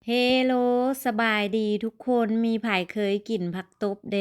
เฮโลสบายดีทุกคนมีไผเคยกินผักตบแด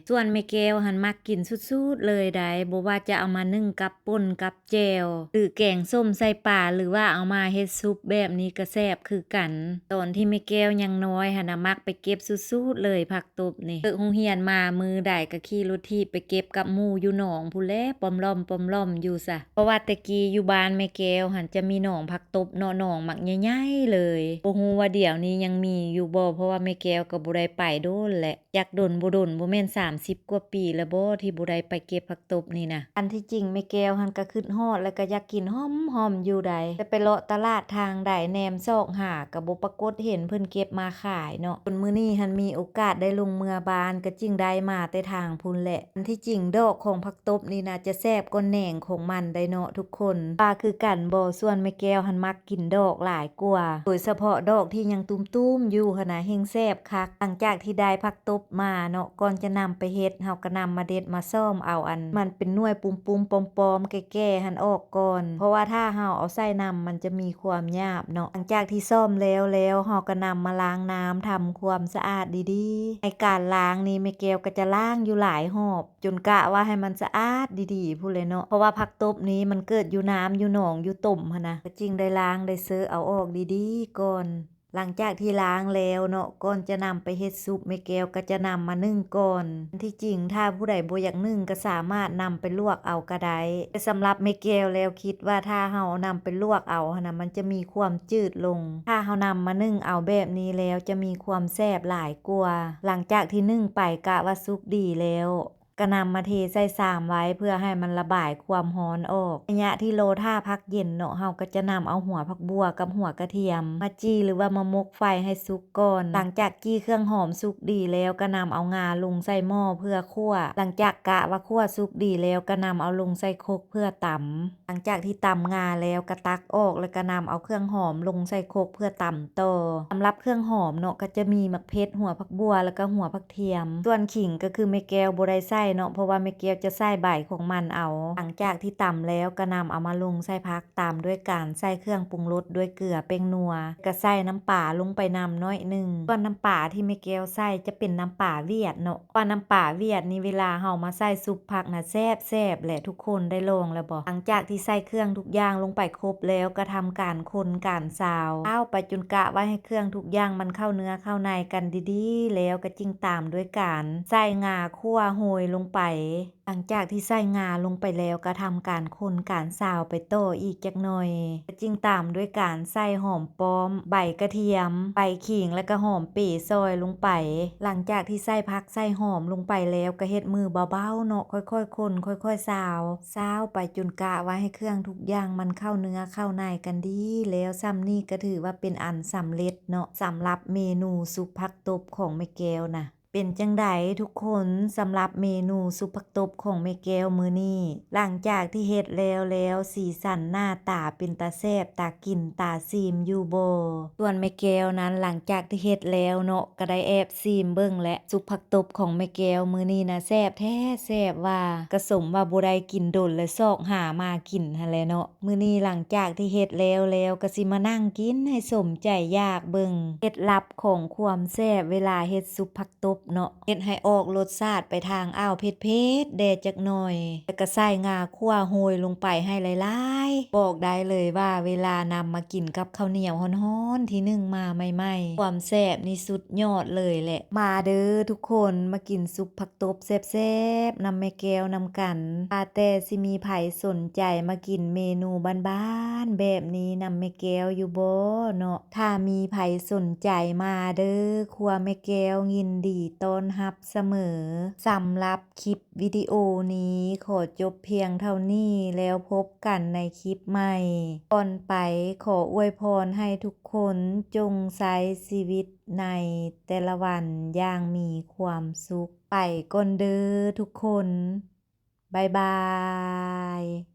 ส่วนแม่แก้วหันมักกินสุดๆเลยได้บ่ว่าจะเอามานึ่งกับป่นกับแจ่วหรือแกงส้มใส่ปลาหรือว่าเอามาเฮ็ดซุปแบบนี้ก็แซ่บคือกันตอนที่แม่แก้วยังน้อยหันน่ะมักไปเก็บสุดๆเลยผักตบนี่เลิกโรงเรียนมามือใดก็ขี่รถถีบไปเก็บกับหมู่อยู่หนองพู้นแหละป้อมล่อมอยู่ซะเพราะว่าแต่กี้อยู่บ้านแม่แก้วหันจะมีหนองผักตบเนาะหนองบักใหญ่ๆเลยบ่ฮู้ว่าเดี๋ยวนี้ยังมีอยู่บ่เพราะว่าแม่แก้วก็บ่ได้ไปโดนแหละจักดนบ่ดนบ่แม่น30กว่าปีแล้วบ่ที่บ่ได้ไปเก็บผักตบนี่นะอันที่จริงแม่แก้วหันก็คิดฮอดแล้วก็อยากกินหอมๆอยู่ใดแต่ไปเลาะตลาดทางใดแหนมซอกหาก็บ่ปรากฏเห็นเพิ่นเก็บมาขายเนาะจนมื้อนี้หันมีโอกาสได้ลงเมือบ้านก็จึงได้มาแต่ทางพุ่นแหละอันที่จริงดอกของผักตบนี่นะจะแซ่บกว่าแหน่งของมันได้เนาะทุกคนว่าคือกันบ่ส่วนแม่แก้วหันมักกินดอกหลายกว่าโดยเฉพาะดอกที่ยังตุ้มๆอยู่หันน่ะแฮงแซ่บคักหลังจากที่ได้ผักตบมาเนาะก่อนจะนำไปเฮ็ดเฮาก็นำมาเด็ดมาซ่อมเอาอันมันเป็นหน่วยปุ้มๆปอมๆแก่ๆหันออกก่อนเพราะว่าถ้าเฮาเอาใส่นำมันจะมีความหยาบเนาะหลังจากที่ซ่อมแล้วเฮาก็นำมาล้างน้ำทำความสะอาดดีๆในการล้างนี่แม่แก้วก็จะล้างอยู่หลายหอบจนกะว่าให้มันสะอาดดีๆพู้นเลยเนาะเพราะว่าผักตบนี้มันเกิดอยู่น้ำอยู่หนองอยู่ตุ่มหันนะก็จึงได้ล้างได้เซอะเอาออกดีๆก่อนหลังจากที่ล้างแล้วเนาะก่อนจะนำไปเฮ็ดซุปแม่แก้วก็จะนำมานึ่งก่อนที่จริงถ้าผู้ใดบ่อยากนึ่งก็สามารถนำไปลวกเอาก็ได้แต่สำหรับแม่แก้วแล้วคิดว่าถ้าเฮานำไปลวกเอาหันน่ะมันจะมีความจืดลงถ้าเฮานำมานึ่งเอาแบบนี้แล้วจะมีความแซ่บหลายกว่าหลังจากที่นึ่งไปกะว่าสุกดีแล้วก็นำมาเทใส่ชามไว้เพื่อให้มันระบายความร้อนออกระยะที่โลท่าพักเย็นเนาะเฮาก็จะนำเอาหัวผักบัวกับหัวกระเทียมมาจี้หรือว่ามามกไฟให้สุกก่อนหลังจากจี้เครื่องหอมสุกดีแล้วก็นำเอางาลงใส่หม้อเพื่อคั่วหลังจากกะว่าคั่วสุกดีแล้วก็นำเอาลงใส่ครกเพื่อตำหลังจากที่ตำงาแล้วก็ตักออกแล้วก็นำเอาเครื่องหอมลงใส่ครกเพื่อตำต่อสำหรับเครื่องหอมเนาะก็จะมีมะเขือหัวผักบัวแล้วก็หัวผักเทียมส่วนขิงก็คือแม่แก้วบ่ได้ใส่เนาะเพราะว่าแม่แก้วจะใส่ใบของมันเอาหลังจากที่ตำแล้วก็นำเอามาลงใส่ผักตามด้วยการใส่เครื่องปรุงรสด้วยเกลือเป็นนัวก็ใส่น้ำปลาลงไปนำน้อยนึงส่วนน้ำปลาที่แม่แก้วใส่จะเป็นน้ำปลาเวียดเนาะว่าน้ำปลาเวียดนี่เวลาเฮามาใส่ซุปผักน่ะแซ่บแหละทุกคนได้ลองแล้วบ่หลังจากที่ใส่เครื่องทุกอย่างลงไปครบแล้วก็ทำการคนการซาวเอาไปจนกะว่าให้เครื่องทุกอย่างมันเข้าเนื้อเข้าในกันดีๆแล้วก็จึงตามด้วยการใส่งาคั่วโรยลงไปหลังจากที่ใส่งาลงไปแล้วก็ทำการคนการซาวไปต่ออีกจักหน่อยก็จึงตามด้วยการใส่หอมป้อมใบกระเทียมใบขิงแล้วก็หอมเป๋ซอยลงไปหลังจากที่ใส่ผักใส่หอมลงไปแล้วก็เฮ็ดมือเบาๆเนาะค่อยๆคนค่อยๆซาวไปจนกะว่าให้เครื่องทุกอย่างมันเข้าเนื้อเข้าในกันดีแล้วซ้ำนี่ก็ถือว่าเป็นอันสำเร็จเนาะสำหรับเมนูซุปผักตบของแม่แก้วนะเป็นจังไดทุกคนสำหรับเมนูซุปผักตบของแม่แก้วมื้อนี้หลังจากที่เฮ็ดแล้วสีสันหน้าตาเป็นตาแซ่บตากินตาซีมอยู่บ่ส่วนแม่แก้วนั้นหลังจากที่เฮ็ดแล้วเนาะก็ได้แอบซีมเบิ่งและซุปผักตบของแม่แก้วมื้อนี้นะแซ่บแท้แซ่บว่าก็สมว่าบ่ได้กินดนและซอกหามากินหั่นแหละเนาะมื้อนี้หลังจากที่เฮ็ดแล้วก็สิมานั่งกินให้สมใจอยากเบิ่งเคล็ดลับของความแซ่บเวลาเฮ็ดซุปผักตบเนาะเฮ็ดให้ออกรสชาติไปทางอ้าวเผ็ดๆแดจักหน่อยแล้วก็ใส่งาคั่วโรยลงไปให้หลายๆบอกได้เลยว่าเวลานำมากินกับข้าวเหนียวร้อนๆที่นึ่งมาใหม่ๆความแซ่บนี่สุดยอดเลยแหละมาเด้อทุกคนมากินซุปผักตบแซ่บๆนำแม่แก้วนำกันแต่สิมีไผสนใจมากินเมนูบ้านๆแบบนี้นำแม่แก้วอยู่บ่เนาะถ้ามีไผสนใจมาเด้อครัวแม่แก้วยินดีต้อนรับเสมอสำหรับคลิปวิดีโอนี้ขอจบเพียงเท่านี้แล้วพบกันในคลิปใหม่ก่อนไปขออวยพรให้ทุกคนจงใช้ชีวิตในแต่ละวันอย่างมีความสุขไปก่อนเด้อทุกคนบ๊ายบาย